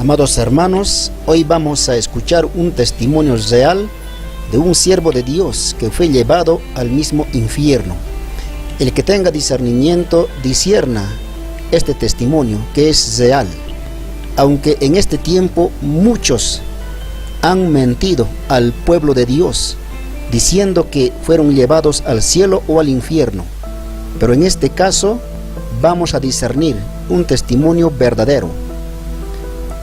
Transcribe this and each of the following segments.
Amados hermanos, hoy vamos a escuchar un testimonio real de un siervo de Dios que fue llevado al mismo infierno. El que tenga discernimiento discierna este testimonio que es real. Aunque en este tiempo muchos han mentido al pueblo de Dios, diciendo que fueron llevados al cielo o al infierno. Pero en este caso vamos a discernir un testimonio verdadero.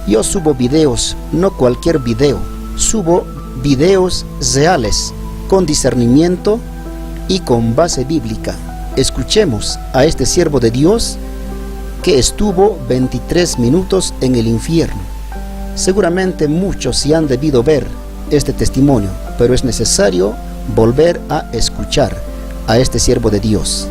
Yo subo videos, no cualquier video, subo videos reales, con discernimiento y con base bíblica. Escuchemos a este siervo de Dios que estuvo 23 minutos en el infierno. Seguramente muchos sí han debido ver este testimonio, pero es necesario volver a escuchar a este siervo de Dios.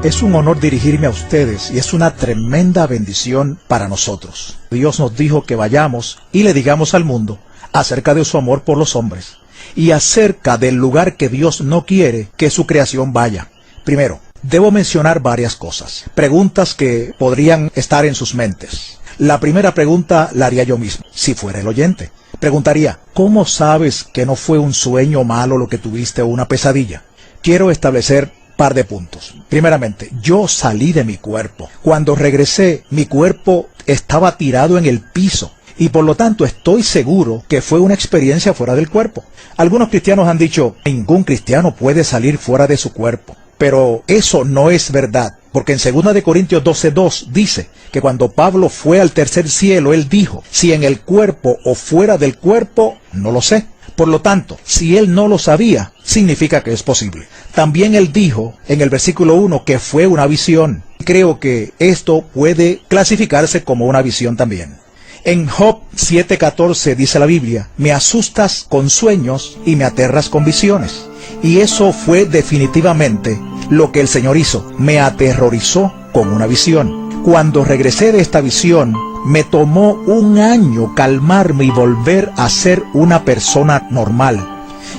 Es un honor dirigirme a ustedes y es una tremenda bendición para nosotros. Dios nos dijo que vayamos y le digamos al mundo acerca de su amor por los hombres y acerca del lugar que Dios no quiere que su creación vaya. Primero, debo mencionar varias cosas, preguntas que podrían estar en sus mentes. La primera pregunta la haría yo mismo, si fuera el oyente. Preguntaría, ¿cómo sabes que no fue un sueño malo lo que tuviste o una pesadilla? Quiero establecer par de puntos. Primeramente, yo salí de mi cuerpo. Cuando regresé, mi cuerpo estaba tirado en el piso y por lo tanto estoy seguro que fue una experiencia fuera del cuerpo. Algunos cristianos han dicho, ningún cristiano puede salir fuera de su cuerpo. Pero eso no es verdad, porque en 2 de Corintios 12:2 dice que cuando Pablo fue al tercer cielo, él dijo, si en el cuerpo o fuera del cuerpo, no lo sé. Por lo tanto, si él no lo sabía, significa que es posible. También él dijo en el versículo 1 que fue una visión. Creo que esto puede clasificarse como una visión también. En Job 7:14 dice la Biblia, me asustas con sueños y me aterras con visiones. Y eso fue definitivamente lo que el Señor hizo. Me aterrorizó con una visión. Cuando regresé de esta visión, me tomó 1 año calmarme y volver a ser una persona normal.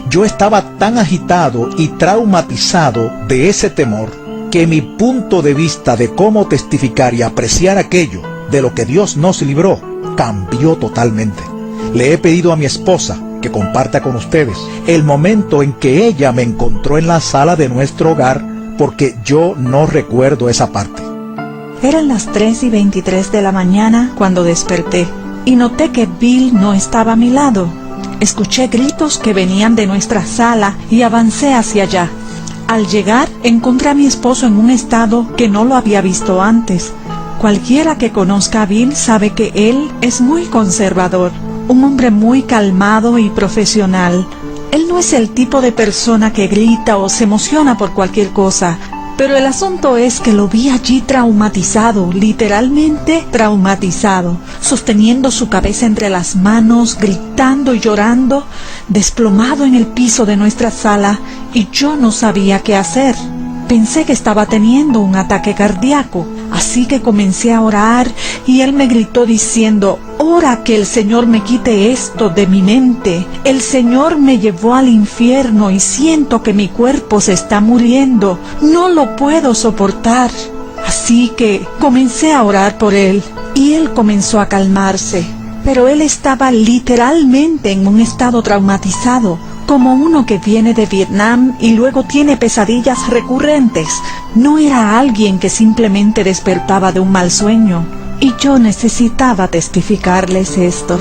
Yo estaba tan agitado y traumatizado de ese temor que mi punto de vista de cómo testificar y apreciar aquello de lo que Dios nos libró cambió totalmente. Le he pedido a mi esposa que comparta con ustedes el momento en que ella me encontró en la sala de nuestro hogar, porque yo no recuerdo esa parte. Eran las 3:23 de la mañana cuando desperté y noté que Bill no estaba a mi lado. Escuché gritos que venían de nuestra sala y avancé hacia allá. Al llegar, encontré a mi esposo en un estado que no lo había visto antes. Cualquiera que conozca a Bill sabe que él es muy conservador, un hombre muy calmado y profesional. Él no es el tipo de persona que grita o se emociona por cualquier cosa. Pero el asunto es que lo vi allí traumatizado, literalmente traumatizado, sosteniendo su cabeza entre las manos, gritando y llorando, desplomado en el piso de nuestra sala, y yo no sabía qué hacer. Pensé que estaba teniendo un ataque cardíaco, así que comencé a orar y él me gritó diciendo, ora que el Señor me quite esto de mi mente. El Señor me llevó al infierno y siento que mi cuerpo se está muriendo. No lo puedo soportar. Así que comencé a orar por él y él comenzó a calmarse. Pero él estaba literalmente en un estado traumatizado, como uno que viene de Vietnam y luego tiene pesadillas recurrentes. No era alguien que simplemente despertaba de un mal sueño. Y yo necesitaba testificarles esto.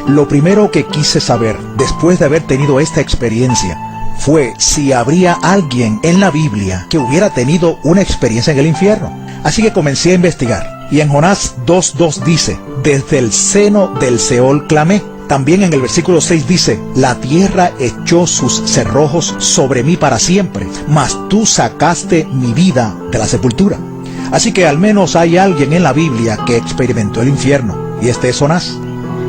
Lo primero que quise saber, después de haber tenido esta experiencia, fue si habría alguien en la Biblia que hubiera tenido una experiencia en el infierno. Así que comencé a investigar. Y en Jonás 2:2 dice, desde el seno del Seol clamé. También en el versículo 6 dice, la tierra echó sus cerrojos sobre mí para siempre, mas tú sacaste mi vida de la sepultura. Así que al menos hay alguien en la Biblia que experimentó el infierno, y este es Jonás.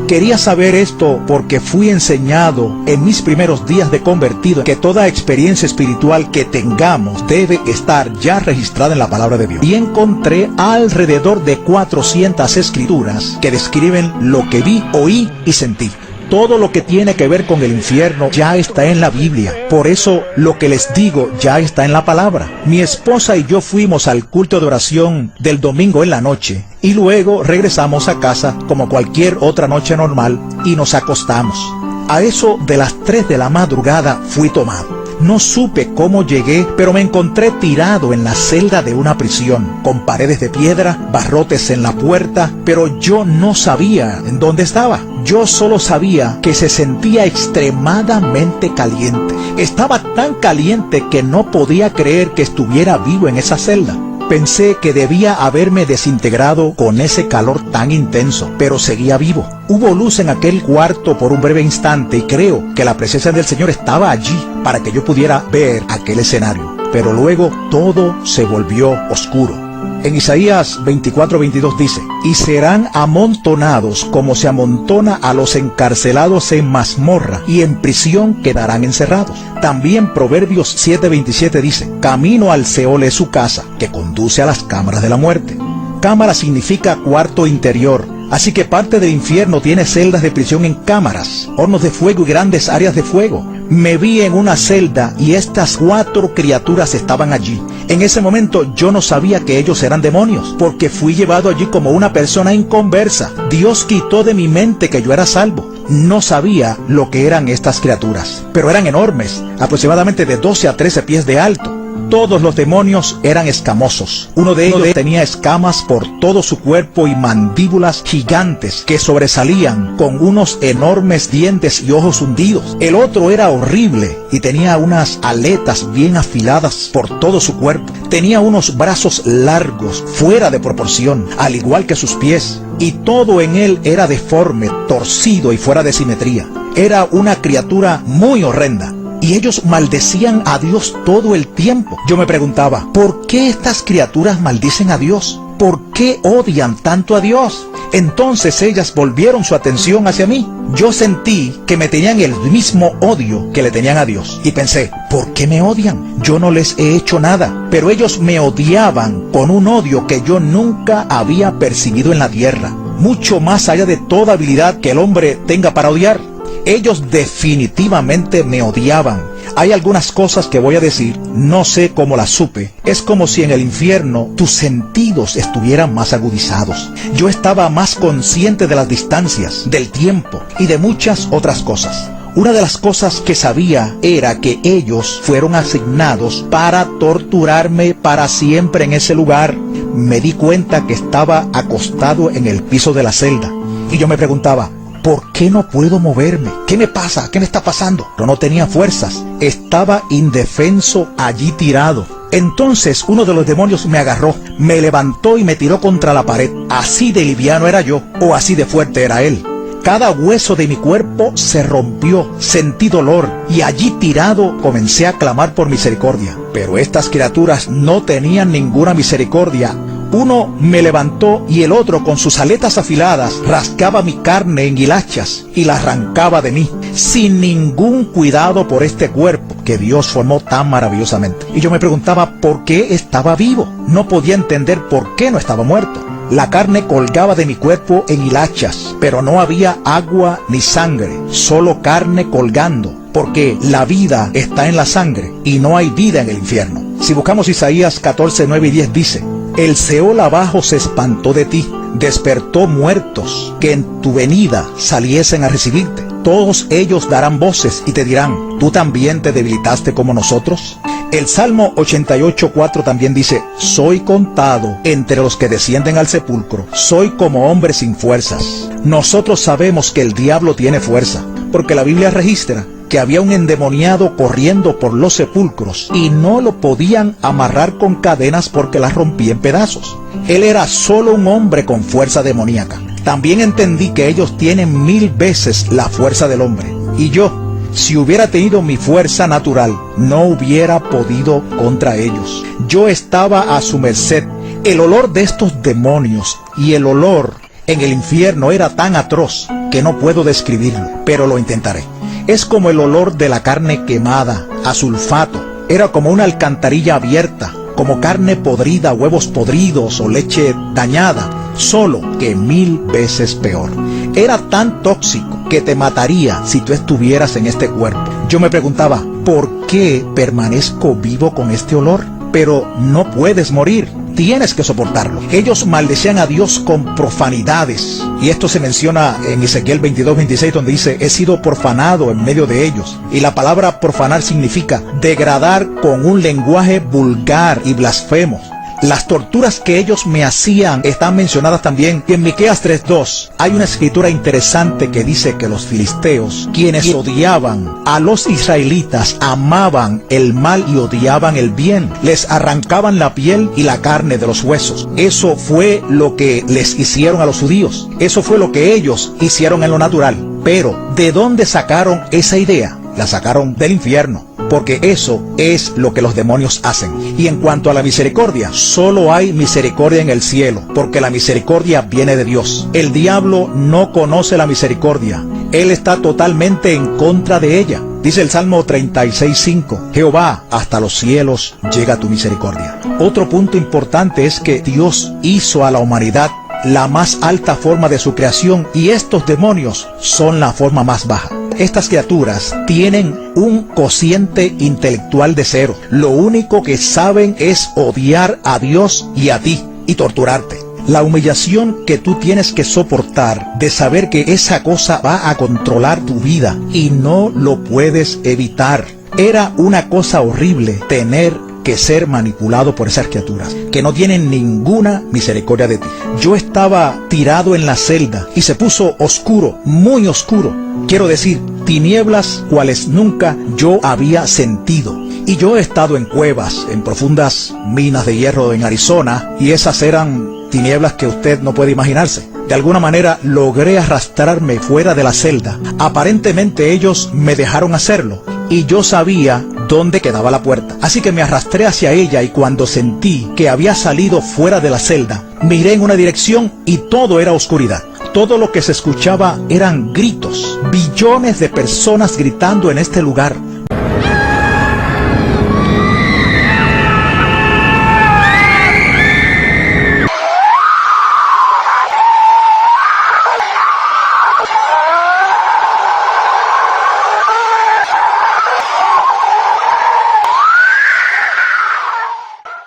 Quería saber esto porque fui enseñado en mis primeros días de convertido que toda experiencia espiritual que tengamos debe estar ya registrada en la palabra de Dios. Y encontré alrededor de 400 escrituras que describen lo que vi, oí y sentí. Todo lo que tiene que ver con el infierno ya está en la Biblia. Por eso lo que les digo ya está en la palabra. Mi esposa y yo fuimos al culto de oración del domingo en la noche y luego regresamos a casa como cualquier otra noche normal y nos acostamos. A eso de las 3 de la madrugada fui tomado. No supe cómo llegué, pero me encontré tirado en la celda de una prisión, con paredes de piedra, barrotes en la puerta, pero yo no sabía en dónde estaba. Yo solo sabía que se sentía extremadamente caliente. Estaba tan caliente que no podía creer que estuviera vivo en esa celda. Pensé que debía haberme desintegrado con ese calor tan intenso, pero seguía vivo. Hubo luz en aquel cuarto por un breve instante y creo que la presencia del Señor estaba allí para que yo pudiera ver aquel escenario. Pero luego todo se volvió oscuro. En Isaías 24:22 dice, y serán amontonados como se amontona a los encarcelados en mazmorra, y en prisión quedarán encerrados. También Proverbios 7:27 dice, camino al Seol es su casa, que conduce a las cámaras de la muerte. Cámara significa cuarto interior, así que parte del infierno tiene celdas de prisión en cámaras, hornos de fuego y grandes áreas de fuego. Me vi en una celda y estas 4 criaturas estaban allí. En ese momento yo no sabía que ellos eran demonios, porque fui llevado allí como una persona inconversa. Dios quitó de mi mente que yo era salvo. No sabía lo que eran estas criaturas, pero eran enormes, aproximadamente de 12 a 13 pies de alto. Todos los demonios eran escamosos. Uno de ellos tenía escamas por todo su cuerpo y mandíbulas gigantes que sobresalían con unos enormes dientes y ojos hundidos. El otro era horrible y tenía unas aletas bien afiladas por todo su cuerpo. Tenía unos brazos largos, fuera de proporción, al igual que sus pies. Y todo en él era deforme, torcido y fuera de simetría. Era una criatura muy horrenda. Y ellos maldecían a Dios todo el tiempo. Yo me preguntaba, ¿por qué estas criaturas maldicen a Dios? ¿Por qué odian tanto a Dios? Entonces ellas volvieron su atención hacia mí. Yo sentí que me tenían el mismo odio que le tenían a Dios. Y pensé, ¿por qué me odian? Yo no les he hecho nada. Pero ellos me odiaban con un odio que yo nunca había percibido en la tierra. Mucho más allá de toda habilidad que el hombre tenga para odiar. Ellos definitivamente me odiaban. Hay algunas cosas que voy a decir, no sé cómo las supe. Es como si en el infierno tus sentidos estuvieran más agudizados. Yo estaba más consciente de las distancias, del tiempo y de muchas otras cosas. Una de las cosas que sabía era que ellos fueron asignados para torturarme para siempre en ese lugar. Me di cuenta que estaba acostado en el piso de la celda y yo me preguntaba, ¿por qué no puedo moverme? ¿Qué me pasa? ¿Qué me está pasando? Pero no tenía fuerzas. Estaba indefenso allí tirado. Entonces uno de los demonios me agarró, me levantó y me tiró contra la pared. Así de liviano era yo, o así de fuerte era él. Cada hueso de mi cuerpo se rompió, sentí dolor y allí tirado comencé a clamar por misericordia. Pero estas criaturas no tenían ninguna misericordia. Uno me levantó y el otro con sus aletas afiladas rascaba mi carne en hilachas y la arrancaba de mí, sin ningún cuidado por este cuerpo que Dios formó tan maravillosamente. Y yo me preguntaba por qué estaba vivo. No podía entender por qué no estaba muerto. La carne colgaba de mi cuerpo en hilachas, pero no había agua ni sangre, solo carne colgando, porque la vida está en la sangre y no hay vida en el infierno. Si buscamos Isaías 14, 9 y 10 dice, el Seol abajo se espantó de ti, despertó muertos que en tu venida saliesen a recibirte. Todos ellos darán voces y te dirán, ¿tú también te debilitaste como nosotros? El Salmo 88:4 también dice, soy contado entre los que descienden al sepulcro, soy como hombre sin fuerzas. Nosotros sabemos que el diablo tiene fuerza, porque la Biblia registra que había un endemoniado corriendo por los sepulcros y no lo podían amarrar con cadenas porque las rompía en pedazos. Él era solo un hombre con fuerza demoníaca. También entendí que ellos tienen 1000 veces la fuerza del hombre. Y yo, si hubiera tenido mi fuerza natural, no hubiera podido contra ellos. Yo estaba a su merced. El olor de estos demonios y el olor en el infierno era tan atroz que no puedo describirlo, pero lo intentaré. Es como el olor de la carne quemada, a sulfato. Era como una alcantarilla abierta, como carne podrida, huevos podridos o leche dañada, solo que 1000 veces peor. Era tan tóxico que te mataría si tú estuvieras en este cuerpo. Yo me preguntaba, ¿por qué permanezco vivo con este olor? Pero no puedes morir. Tienes que soportarlo. Ellos maldecían a Dios con profanidades. Y esto se menciona en Ezequiel 22:26, donde dice, he sido profanado en medio de ellos. Y la palabra profanar significa degradar con un lenguaje vulgar y blasfemo. Las torturas que ellos me hacían están mencionadas también en Miqueas 3:2. Hay una escritura interesante que dice que los filisteos, quienes odiaban a los israelitas, amaban el mal y odiaban el bien. Les arrancaban la piel y la carne de los huesos. Eso fue lo que les hicieron a los judíos. Eso fue lo que ellos hicieron en lo natural. Pero, ¿de dónde sacaron esa idea? La sacaron del infierno. Porque eso es lo que los demonios hacen. Y en cuanto a la misericordia, solo hay misericordia en el cielo, porque la misericordia viene de Dios. El diablo no conoce la misericordia. Él está totalmente en contra de ella. Dice el Salmo 36:5, Jehová, hasta los cielos llega tu misericordia. Otro punto importante es que Dios hizo a la humanidad la más alta forma de su creación, y estos demonios son la forma más baja. Estas criaturas tienen un cociente intelectual de 0. Lo único que saben es odiar a Dios y a ti y torturarte. La humillación que tú tienes que soportar de saber que esa cosa va a controlar tu vida y no lo puedes evitar. Era una cosa horrible tener que ser manipulado por esas criaturas, que no tienen ninguna misericordia de ti. Yo estaba tirado en la celda y se puso oscuro, muy oscuro. Quiero decir, tinieblas cuales nunca yo había sentido. Y yo he estado en cuevas, en profundas minas de hierro en Arizona, y esas eran tinieblas que usted no puede imaginarse. De alguna manera logré arrastrarme fuera de la celda. Aparentemente ellos me dejaron hacerlo, y yo sabía dónde quedaba la puerta. Así que me arrastré hacia ella, y cuando sentí que había salido fuera de la celda, miré en una dirección y todo era oscuridad. Todo lo que se escuchaba eran gritos, billones de personas gritando en este lugar.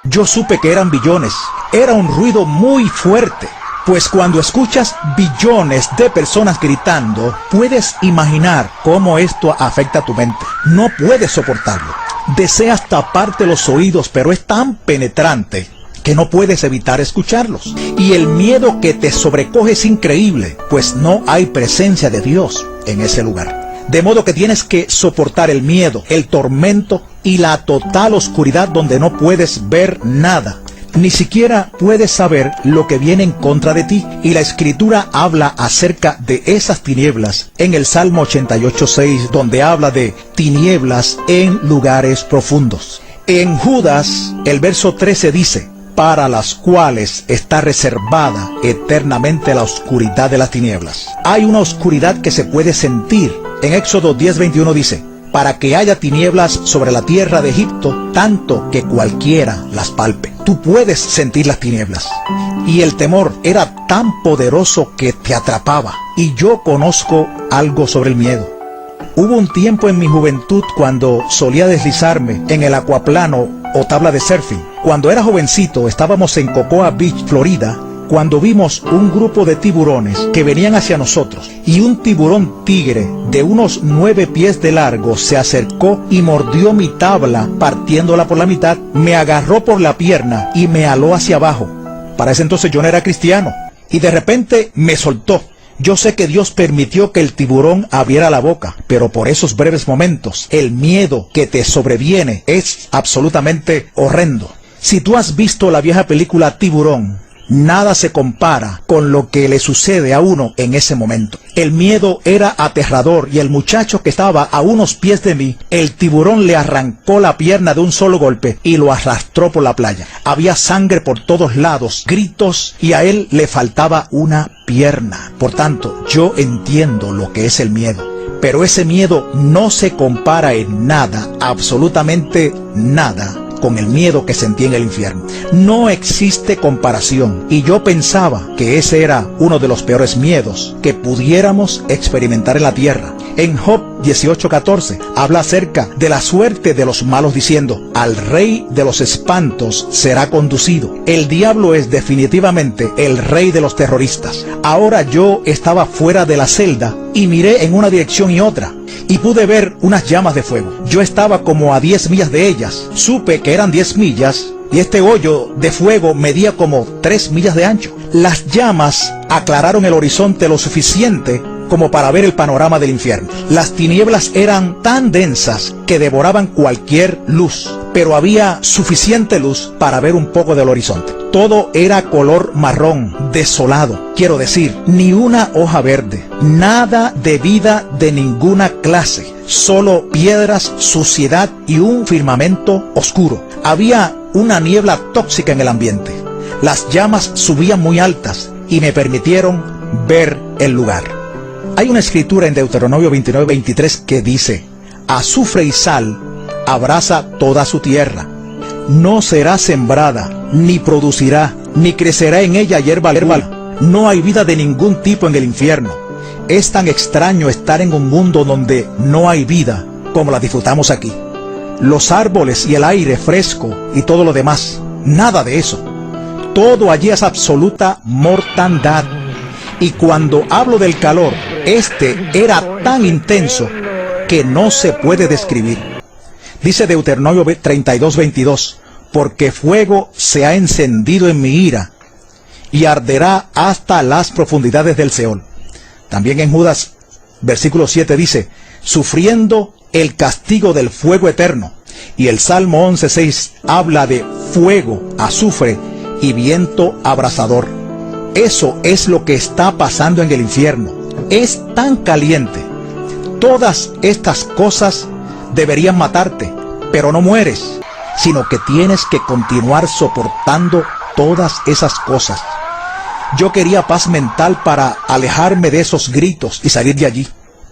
Yo supe que eran billones. Era un ruido muy fuerte. Pues cuando escuchas billones de personas gritando, puedes imaginar cómo esto afecta a tu mente. No puedes soportarlo. Deseas taparte los oídos, pero es tan penetrante que no puedes evitar escucharlos. Y el miedo que te sobrecoge es increíble, pues no hay presencia de Dios en ese lugar. De modo que tienes que soportar el miedo, el tormento y la total oscuridad donde no puedes ver nada. Ni siquiera puedes saber lo que viene en contra de ti. Y la Escritura habla acerca de esas tinieblas en el Salmo 88:6, donde habla de tinieblas en lugares profundos. En Judas, el verso 13 dice, para las cuales está reservada eternamente la oscuridad de las tinieblas. Hay una oscuridad que se puede sentir. En Éxodo 10:21 dice, para que haya tinieblas sobre la tierra de Egipto, tanto que cualquiera las palpe. Tú puedes sentir las tinieblas. Y el temor era tan poderoso que te atrapaba. Y yo conozco algo sobre el miedo. Hubo un tiempo en mi juventud cuando solía deslizarme en el acuaplano o tabla de surfing. Cuando era jovencito estábamos en Cocoa Beach, Florida, cuando vimos un grupo de tiburones que venían hacia nosotros, y un tiburón tigre de unos 9 pies de largo se acercó y mordió mi tabla partiéndola por la mitad, me agarró por la pierna y me aló hacia abajo. Para ese entonces yo no era cristiano, y de repente me soltó. Yo sé que Dios permitió que el tiburón abriera la boca, pero por esos breves momentos, el miedo que te sobreviene es absolutamente horrendo. Si tú has visto la vieja película Tiburón, nada se compara con lo que le sucede a uno en ese momento. El miedo era aterrador y el muchacho que estaba a unos pies de mí, el tiburón le arrancó la pierna de un solo golpe y lo arrastró por la playa. Había sangre por todos lados, gritos, y a él le faltaba una pierna. Por tanto, yo entiendo lo que es el miedo. Pero ese miedo no se compara en nada, absolutamente nada, con el miedo que sentí en el infierno. No existe comparación. Y yo pensaba que ese era uno de los peores miedos que pudiéramos experimentar en la tierra. En Job 18:14 habla acerca de la suerte de los malos diciendo: al rey de los espantos será conducido. El diablo es definitivamente el rey de los terroristas. Ahora yo estaba fuera de la celda y miré en una dirección y otra, y pude ver unas llamas de fuego. Yo estaba como a 10 millas de ellas. Supe que eran 10 millas y este hoyo de fuego medía como 3 millas de ancho. Las llamas aclararon el horizonte lo suficiente como para ver el panorama del infierno. Las tinieblas eran tan densas que devoraban cualquier luz, pero había suficiente luz para ver un poco del horizonte. Todo era color marrón, desolado. Quiero decir, ni una hoja verde, nada de vida de ninguna clase, solo piedras, suciedad y un firmamento oscuro. Había una niebla tóxica en el ambiente. Las llamas subían muy altas y me permitieron ver el lugar. Hay una escritura en Deuteronomio 29:23 que dice: azufre y sal abrasa toda su tierra. No será sembrada, ni producirá, ni crecerá en ella hierba. No hay vida de ningún tipo en el infierno. Es tan extraño estar en un mundo donde no hay vida como la disfrutamos aquí. Los árboles y el aire fresco y todo lo demás, nada de eso. Todo allí es absoluta mortandad. Y cuando hablo del calor, este era tan intenso que no se puede describir. Dice Deuteronomio 32:22, porque fuego se ha encendido en mi ira y arderá hasta las profundidades del Seol. También en Judas, versículo 7 dice, sufriendo el castigo del fuego eterno. Y el Salmo 11:6 habla de fuego, azufre y viento abrasador. Eso es lo que está pasando en el infierno. Es tan caliente. Todas estas cosas deberían matarte, pero no mueres, sino que tienes que continuar soportando todas esas cosas. Yo quería paz mental para alejarme de esos gritos y salir de allí,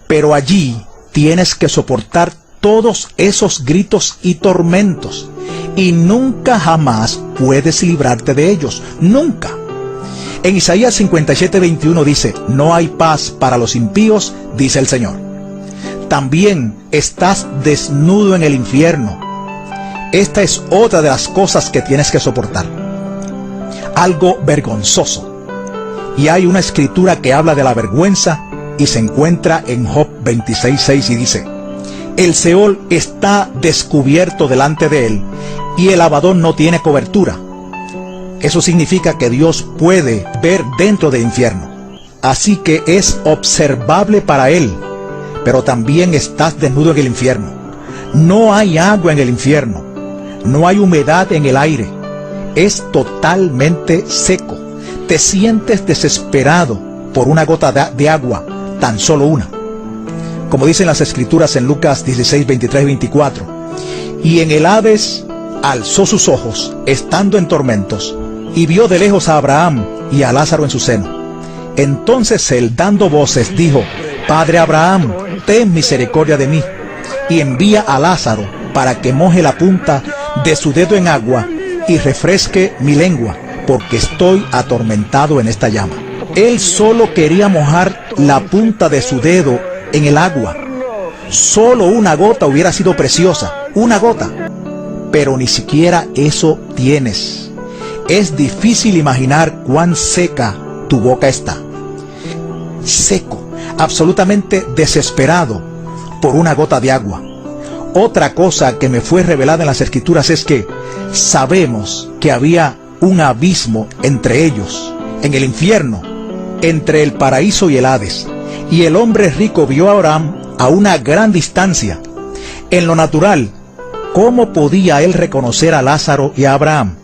pero allí tienes que soportar todos esos gritos y tormentos, y nunca jamás puedes librarte de ellos, nunca. En Isaías 57:21 dice, no hay paz para los impíos, dice el Señor. También estás desnudo en el infierno. Esta es otra de las cosas que tienes que soportar. Algo vergonzoso. Y hay una escritura que habla de la vergüenza y se encuentra en Job 26:6 y dice, el Seol está descubierto delante de él y el Abadón no tiene cobertura. Eso significa que Dios puede ver dentro del infierno. Así que es observable para él, pero también estás desnudo en el infierno. No hay agua en el infierno. No hay humedad en el aire. Es totalmente seco. Te sientes desesperado por una gota de agua, tan solo una. Como dicen las escrituras en Lucas 16:23-24. Y en el Hades alzó sus ojos, estando en tormentos, y vio de lejos a Abraham y a Lázaro en su seno. Entonces él, dando voces, dijo, Padre Abraham, ten misericordia de mí, y envía a Lázaro para que moje la punta de su dedo en agua y refresque mi lengua, porque estoy atormentado en esta llama. Él solo quería mojar la punta de su dedo en el agua. Solo una gota hubiera sido preciosa, una gota. Pero ni siquiera eso tienes. Es difícil imaginar cuán seca tu boca está. Seco, absolutamente desesperado por una gota de agua. Otra cosa que me fue revelada en las escrituras es que sabemos que había un abismo entre ellos, en el infierno, entre el paraíso y el Hades. Y el hombre rico vio a Abraham a una gran distancia. En lo natural, ¿cómo podía él reconocer a Lázaro y a Abraham?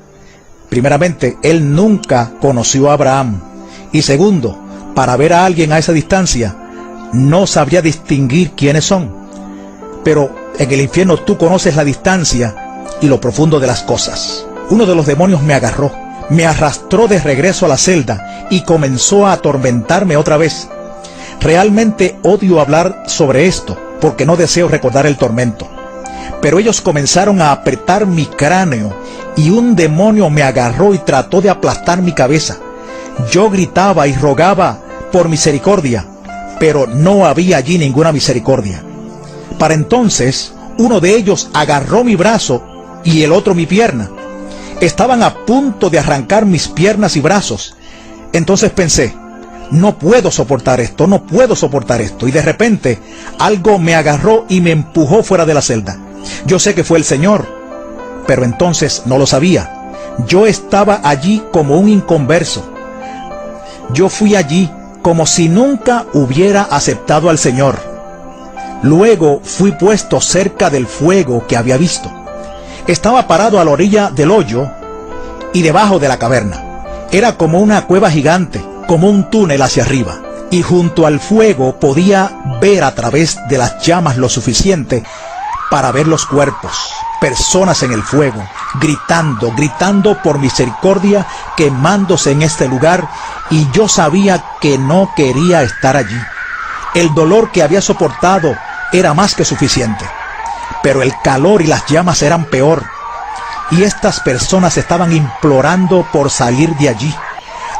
Primeramente, él nunca conoció a Abraham. Y segundo, para ver a alguien a esa distancia, no sabría distinguir quiénes son. Pero en el infierno tú conoces la distancia y lo profundo de las cosas. Uno de los demonios me agarró, me arrastró de regreso a la celda y comenzó a atormentarme otra vez. Realmente odio hablar sobre esto, porque no deseo recordar el tormento. Pero ellos comenzaron a apretar mi cráneo y un demonio me agarró y trató de aplastar mi cabeza. Yo gritaba y rogaba por misericordia, pero no había allí ninguna misericordia. Para entonces, uno de ellos agarró mi brazo y el otro mi pierna. Estaban a punto de arrancar mis piernas y brazos. Entonces pensé, no puedo soportar esto, no puedo soportar esto. Y de repente, algo me agarró y me empujó fuera de la celda. Yo sé que fue el Señor, pero entonces no lo sabía. Yo estaba allí como un inconverso. Yo fui allí como si nunca hubiera aceptado al Señor. Luego fui puesto cerca del fuego que había visto. Estaba parado a la orilla del hoyo y debajo de la caverna. Era como una cueva gigante, como un túnel hacia arriba. Y junto al fuego podía ver a través de las llamas lo suficiente para ver los cuerpos, personas en el fuego, gritando por misericordia, quemándose en este lugar, y yo sabía que no quería estar allí. El dolor que había soportado era más que suficiente, pero el calor y las llamas eran peor, y estas personas estaban implorando por salir de allí.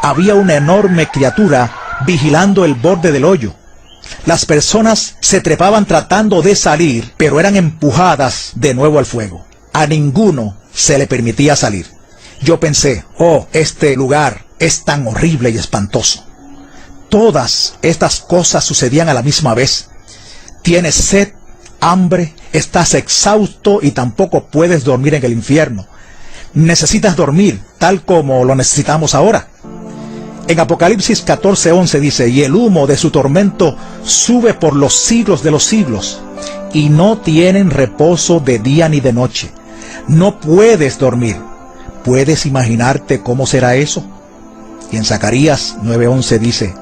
Había una enorme criatura vigilando el borde del hoyo. Las personas se trepaban tratando de salir, pero eran empujadas de nuevo al fuego. A ninguno se le permitía salir. Yo pensé, oh, este lugar es tan horrible y espantoso. Todas estas cosas sucedían a la misma vez. Tienes sed, hambre, estás exhausto y tampoco puedes dormir en el infierno. Necesitas dormir, tal como lo necesitamos ahora. En Apocalipsis 14:11 dice, y el humo de su tormento sube por los siglos de los siglos, y no tienen reposo de día ni de noche. No puedes dormir. ¿Puedes imaginarte cómo será eso? Y en Zacarías 9:11 dice,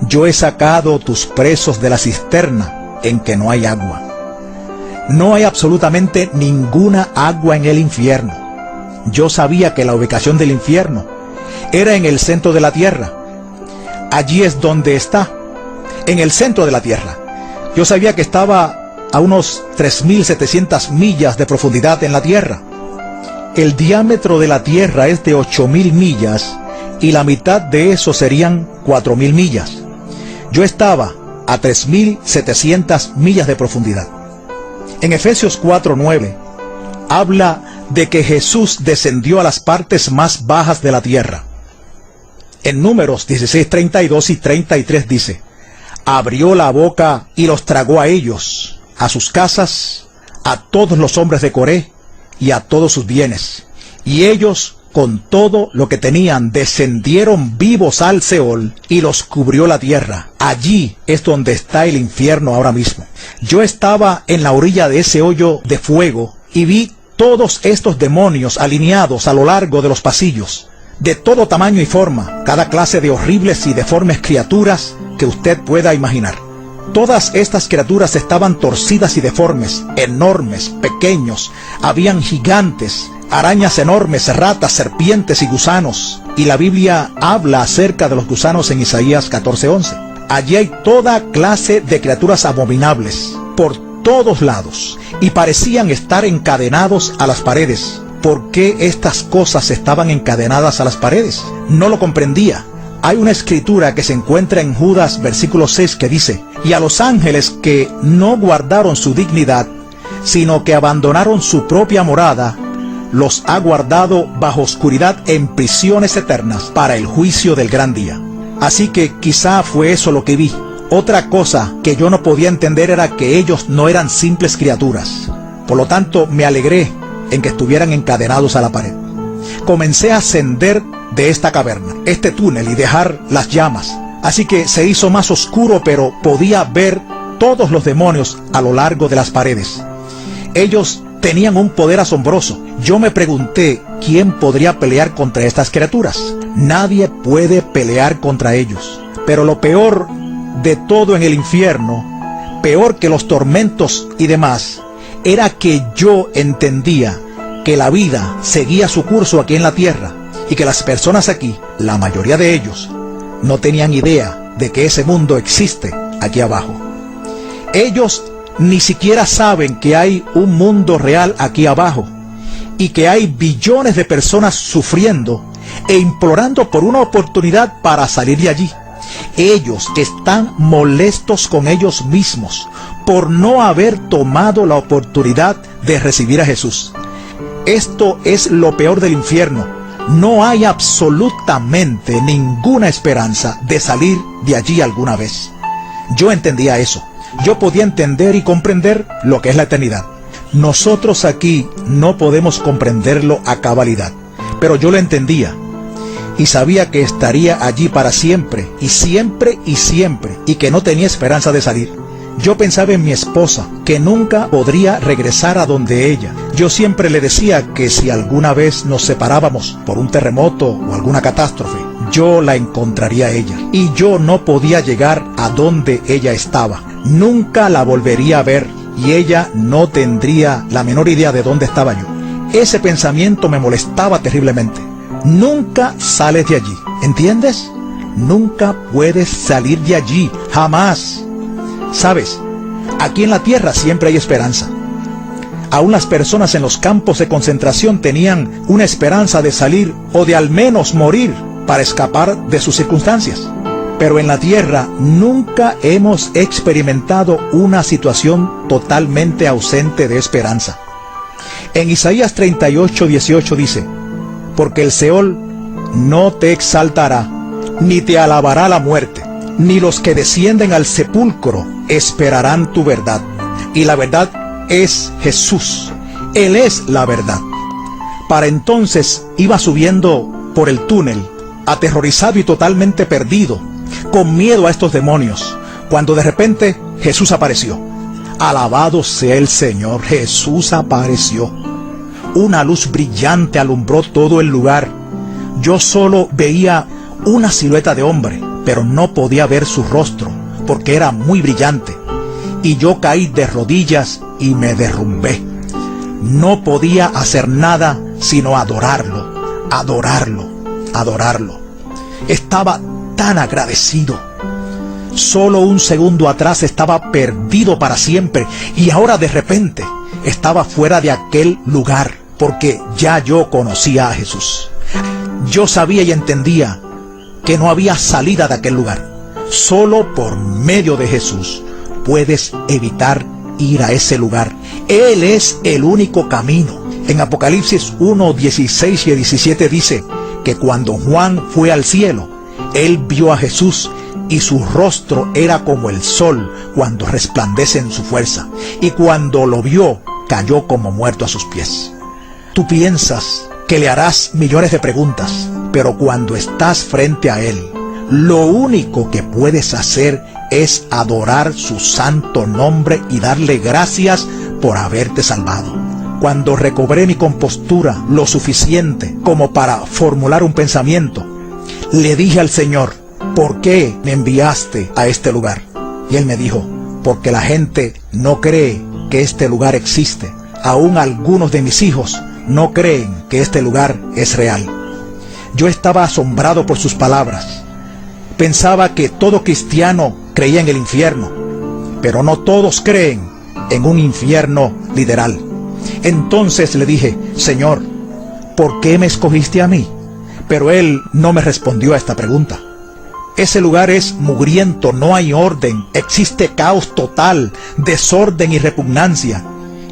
yo he sacado tus presos de la cisterna en que no hay agua. No hay absolutamente ninguna agua en el infierno. Yo sabía que la ubicación del infierno era en el centro de la tierra. Allí es donde está, en el centro de la tierra. Yo sabía que estaba a unos 3.700 millas de profundidad en la tierra. El diámetro de la tierra es de 8.000 millas y la mitad de eso serían 4.000 millas. Yo estaba a 3.700 millas de profundidad. En Efesios 4:9 habla de que Jesús descendió a las partes más bajas de la tierra. En Números 16:32 y 33 dice, abrió la boca y los tragó a ellos, a sus casas, a todos los hombres de Coré y a todos sus bienes. Y ellos, con todo lo que tenían, descendieron vivos al Seol y los cubrió la tierra. Allí es donde está el infierno ahora mismo. Yo estaba en la orilla de ese hoyo de fuego y vi todos estos demonios alineados a lo largo de los pasillos, de todo tamaño y forma, cada clase de horribles y deformes criaturas que usted pueda imaginar. Todas estas criaturas estaban torcidas y deformes, enormes, pequeños, habían gigantes, arañas enormes, ratas, serpientes y gusanos. Y la Biblia habla acerca de los gusanos en Isaías 14:11. Allí hay toda clase de criaturas abominables, por todos lados, y parecían estar encadenados a las paredes. ¿Por qué estas cosas estaban encadenadas a las paredes? No lo comprendía. Hay una escritura que se encuentra en Judas versículo 6 que dice, y a los ángeles que no guardaron su dignidad, sino que abandonaron su propia morada, los ha guardado bajo oscuridad en prisiones eternas para el juicio del gran día. Así que quizá fue eso lo que vi. Otra cosa que yo no podía entender era que ellos no eran simples criaturas. Por lo tanto, me alegré en que estuvieran encadenados a la pared. Comencé a ascender de esta caverna, este túnel, y dejar las llamas. Así que se hizo más oscuro, pero podía ver todos los demonios a lo largo de las paredes. Ellos Tenían un poder asombroso. Yo me pregunté, ¿quién podría pelear contra estas criaturas? Nadie puede pelear contra ellos. Pero lo peor de todo en el infierno, peor que los tormentos y demás, era que yo entendía que la vida seguía su curso aquí en la tierra y que las personas aquí, la mayoría de ellos, no tenían idea de que ese mundo existe aquí abajo. Ellos ni siquiera saben que hay un mundo real aquí abajo y que hay billones de personas sufriendo e implorando por una oportunidad para salir de allí. Ellos están molestos con ellos mismos por no haber tomado la oportunidad de recibir a Jesús. Esto es lo peor del infierno. No hay absolutamente ninguna esperanza de salir de allí alguna vez. Yo entendía eso. Yo podía entender y comprender lo que es la eternidad. Nosotros aquí no podemos comprenderlo a cabalidad, pero yo lo entendía y sabía que estaría allí para siempre y siempre y siempre, y que no tenía esperanza de salir. Yo pensaba en mi esposa, que nunca podría regresar a donde ella. Yo siempre le decía que si alguna vez nos separábamos por un terremoto o alguna catástrofe, yo la encontraría a ella, y yo no podía llegar a donde ella estaba. Nunca la volvería a ver, y ella no tendría la menor idea de dónde estaba yo. Ese pensamiento me molestaba terriblemente. Nunca sales de allí, ¿entiendes? Nunca puedes salir de allí, jamás. ¿Sabes? Aquí en la tierra siempre hay esperanza. Aún las personas en los campos de concentración tenían una esperanza de salir o de al menos morir para escapar de sus circunstancias. Pero en la tierra nunca hemos experimentado una situación totalmente ausente de esperanza. En Isaías 38:18 dice: porque el Seol no te exaltará, ni te alabará la muerte, ni los que descienden al sepulcro esperarán tu verdad. Y la verdad es Jesús. Él es la verdad. Para entonces iba subiendo por el túnel, aterrorizado y totalmente perdido, con miedo a estos demonios, cuando de repente Jesús apareció. Alabado sea el Señor, Jesús apareció. Una luz brillante alumbró todo el lugar. Yo solo veía una silueta de hombre, pero no podía ver su rostro, porque era muy brillante. Y yo caí de rodillas y me derrumbé. No podía hacer nada sino adorarlo, adorarlo, adorarlo. Estaba tan agradecido. Solo un segundo atrás estaba perdido para siempre, y ahora de repente estaba fuera de aquel lugar, porque ya yo conocía a Jesús. Yo sabía y entendía que no había salida de aquel lugar. Solo por medio de Jesús puedes evitar ir a ese lugar. Él es el único camino. En Apocalipsis 1:16 y 17 dice que cuando Juan fue al cielo, él vio a Jesús y su rostro era como el sol cuando resplandece en su fuerza. Y cuando lo vio, cayó como muerto a sus pies. Tú piensas que le harás millones de preguntas, pero cuando estás frente a Él, lo único que puedes hacer es adorar su santo nombre y darle gracias por haberte salvado. Cuando recobré mi compostura lo suficiente como para formular un pensamiento, le dije al Señor: ¿por qué me enviaste a este lugar? Y Él me dijo: porque la gente no cree que este lugar existe. Aún algunos de mis hijos no creen que este lugar es real. Yo estaba asombrado por sus palabras. Pensaba que todo cristiano creía en el infierno, pero no todos creen en un infierno literal. Entonces le dije: Señor, ¿por qué me escogiste a mí? Pero Él no me respondió a esta pregunta. Ese lugar es mugriento, no hay orden, existe caos total, desorden y repugnancia.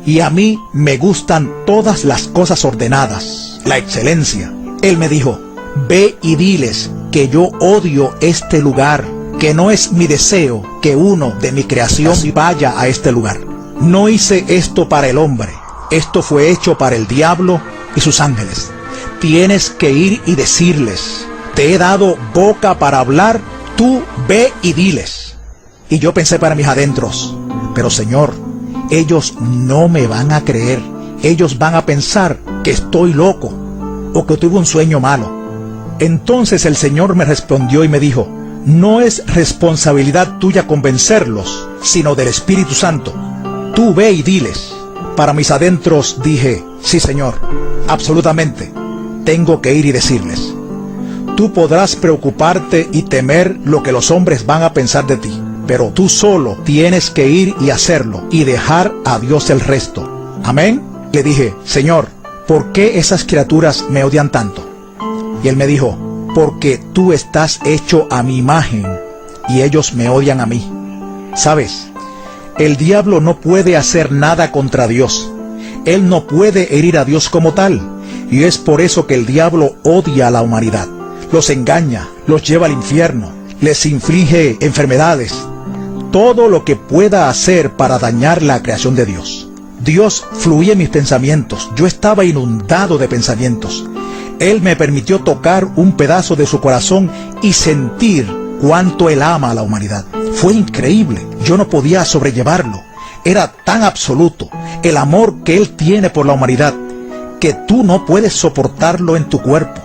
Y a mí me gustan todas las cosas ordenadas, la excelencia. Él me dijo: ve y diles que yo odio este lugar, que no es mi deseo que uno de mi creación vaya a este lugar. No hice esto para el hombre, esto fue hecho para el diablo y sus ángeles. Tienes que ir y decirles: te he dado boca para hablar, tú ve y diles. Y yo pensé para mis adentros: pero Señor, ellos no me van a creer, ellos van a pensar que estoy loco o que tuve un sueño malo. Entonces el Señor me respondió y me dijo: no es responsabilidad tuya convencerlos, sino del Espíritu Santo. Tú ve y diles. Para mis adentros dije: sí, Señor, absolutamente, tengo que ir y decirles. Tú podrás preocuparte y temer lo que los hombres van a pensar de ti, pero tú solo tienes que ir y hacerlo y dejar a Dios el resto. Amén. Le dije: Señor, ¿por qué esas criaturas me odian tanto? Y él me dijo: porque tú estás hecho a mi imagen y ellos me odian a mí. ¿Sabes? El diablo no puede hacer nada contra Dios. Él no puede herir a Dios como tal. Y es por eso que el diablo odia a la humanidad. Los engaña, los lleva al infierno, les inflige enfermedades. Todo lo que pueda hacer para dañar la creación de Dios. Dios fluía en mis pensamientos. Yo estaba inundado de pensamientos. Él me permitió tocar un pedazo de su corazón y sentir cuánto Él ama a la humanidad. Fue increíble. Yo no podía sobrellevarlo. Era tan absoluto el amor que Él tiene por la humanidad que tú no puedes soportarlo en tu cuerpo.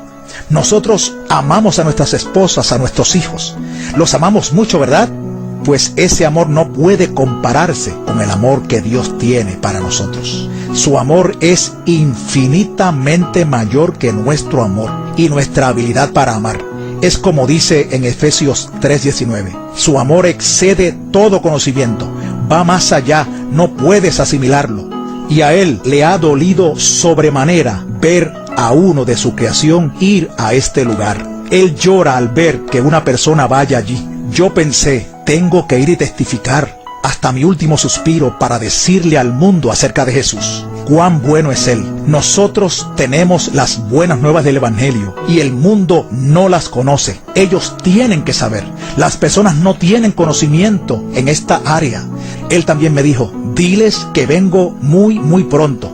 Nosotros amamos a nuestras esposas, a nuestros hijos. Los amamos mucho, ¿verdad? Pues ese amor no puede compararse con el amor que Dios tiene para nosotros. Su amor es infinitamente mayor que nuestro amor y nuestra habilidad para amar. Es como dice en Efesios 3:19. Su amor excede todo conocimiento, va más allá, no puedes asimilarlo. Y a Él le ha dolido sobremanera ver a uno de su creación ir a este lugar. Él llora al ver que una persona vaya allí. Yo pensé: tengo que ir y testificar hasta mi último suspiro para decirle al mundo acerca de Jesús. Cuán bueno es Él. Nosotros tenemos las buenas nuevas del Evangelio y el mundo no las conoce. Ellos tienen que saber. Las personas no tienen conocimiento en esta área. Él también me dijo: diles que vengo muy, muy pronto.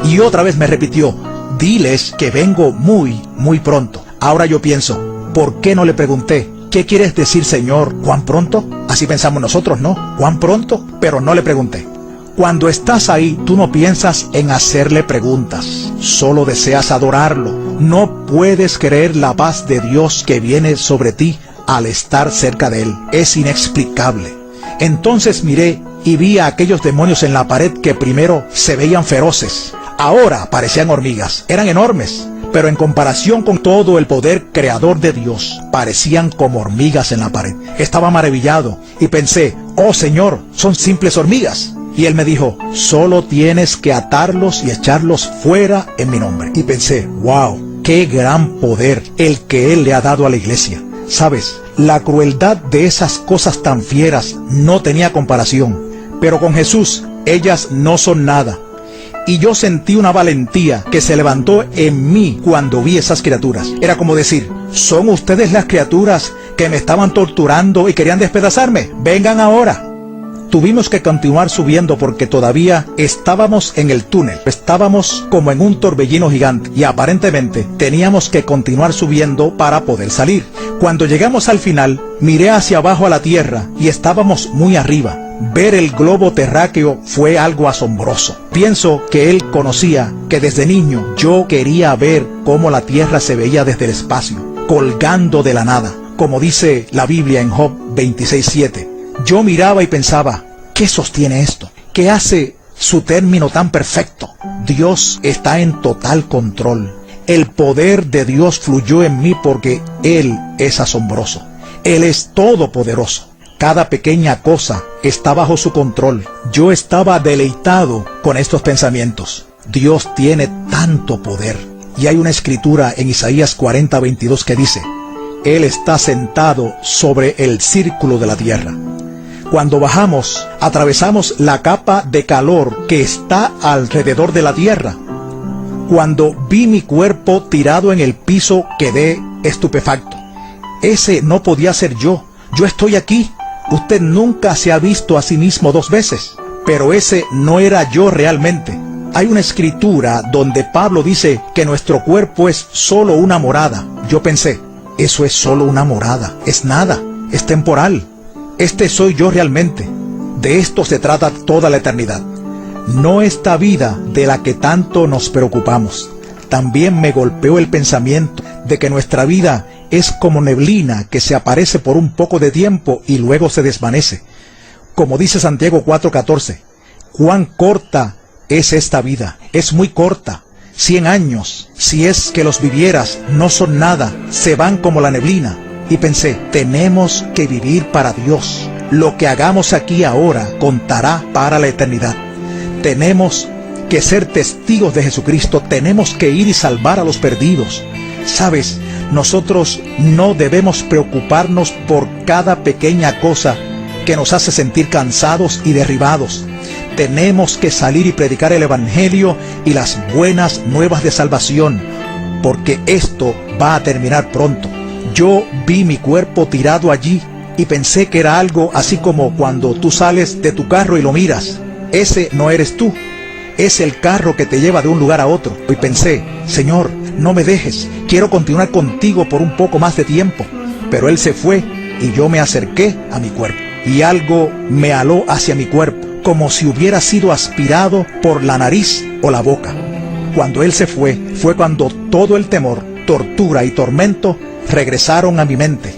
Y otra vez me repitió: diles que vengo muy, muy pronto. Ahora yo pienso, ¿por qué no le pregunté? ¿Qué quieres decir, Señor? ¿Cuán pronto? Así pensamos nosotros, ¿no? ¿Cuán pronto? Pero no le pregunté. Cuando estás ahí, tú no piensas en hacerle preguntas. Solo deseas adorarlo. No puedes creer la paz de Dios que viene sobre ti al estar cerca de Él. Es inexplicable. Entonces miré y vi a aquellos demonios en la pared que primero se veían feroces. Ahora parecían hormigas. Eran enormes. Pero en comparación con todo el poder creador de Dios, parecían como hormigas en la pared. Estaba maravillado y pensé: oh Señor, son simples hormigas. Y Él me dijo: solo tienes que atarlos y echarlos fuera en mi nombre. Y pensé: wow, qué gran poder el que Él le ha dado a la iglesia. Sabes, la crueldad de esas cosas tan fieras no tenía comparación. Pero con Jesús, ellas no son nada. Y yo sentí una valentía que se levantó en mí cuando vi esas criaturas. Era como decir: ¿son ustedes las criaturas que me estaban torturando y querían despedazarme? Vengan ahora. Tuvimos que continuar subiendo porque todavía estábamos en el túnel. Estábamos como en un torbellino gigante y aparentemente teníamos que continuar subiendo para poder salir. Cuando llegamos al final, miré hacia abajo a la tierra y estábamos muy arriba. Ver el globo terráqueo fue algo asombroso. Pienso que Él conocía que desde niño yo quería ver cómo la tierra se veía desde el espacio, colgando de la nada, como dice la Biblia en Job 26:7. Yo miraba y pensaba: ¿qué sostiene esto? ¿Qué hace su término tan perfecto? Dios está en total control. El poder de Dios fluyó en mí porque Él es asombroso. Él es todopoderoso. Cada pequeña cosa está bajo su control. Yo estaba deleitado con estos pensamientos. Dios tiene tanto poder. Y hay una escritura en Isaías 40:22 que dice: Él está sentado sobre el círculo de la tierra. Cuando bajamos, atravesamos la capa de calor que está alrededor de la tierra. Cuando vi mi cuerpo tirado en el piso, quedé estupefacto. Ese no podía ser yo. Yo estoy aquí. Usted nunca se ha visto a sí mismo dos veces. Pero ese no era yo realmente. Hay una escritura donde Pablo dice que nuestro cuerpo es solo una morada. Yo pensé: eso es solo una morada. Es nada. Es temporal. Este soy yo realmente. De esto se trata toda la eternidad. no esta vida de la que tanto nos preocupamos. También me golpeó el pensamiento de que nuestra vida es como neblina que se aparece por un poco de tiempo y luego se desvanece. Como dice Santiago 4:14, cuán corta es esta vida, es muy corta. 100 años, si es que los vivieras, no son nada, se van como la neblina. Y pensé, tenemos que vivir para Dios. Lo que hagamos aquí ahora contará para la eternidad. Tenemos que ser testigos de Jesucristo, tenemos que ir y salvar a los perdidos. Sabes, nosotros no debemos preocuparnos por cada pequeña cosa que nos hace sentir cansados y derribados. Tenemos que salir y predicar el Evangelio y las buenas nuevas de salvación, porque esto va a terminar pronto. Yo vi mi cuerpo tirado allí y pensé que era algo así como cuando tú sales de tu carro y lo miras. Ese no eres tú, es el carro que te lleva de un lugar a otro. Y pensé, Señor, no me dejes, quiero continuar contigo por un poco más de tiempo. Pero Él se fue y yo me acerqué a mi cuerpo. Y algo me aló hacia mi cuerpo, como si hubiera sido aspirado por la nariz o la boca. Cuando Él se fue, fue cuando todo el temor, tortura y tormento regresaron a mi mente.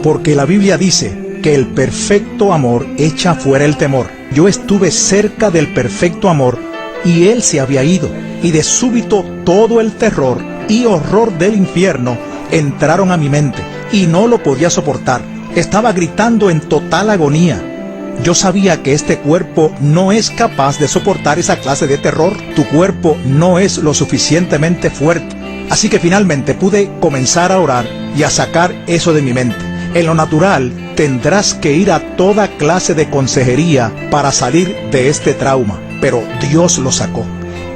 Porque la Biblia dice que el perfecto amor echa fuera el temor. Yo estuve cerca del perfecto amor y Él se había ido. Y de súbito todo el terror y horror del infierno entraron a mi mente y no lo podía soportar. Estaba gritando en total agonía. Yo sabía que este cuerpo no es capaz de soportar esa clase de terror. Tu cuerpo no es lo suficientemente fuerte. Así que finalmente pude comenzar a orar y a sacar eso de mi mente. En lo natural, tendrás que ir a toda clase de consejería para salir de este trauma, pero Dios lo sacó.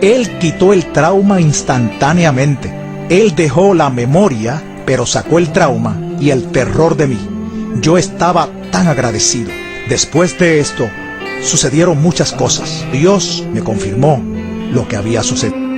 Él quitó el trauma instantáneamente. Él dejó la memoria, pero sacó el trauma y el terror de mí. Yo estaba tan agradecido. Después de esto, sucedieron muchas cosas. Dios me confirmó lo que había sucedido.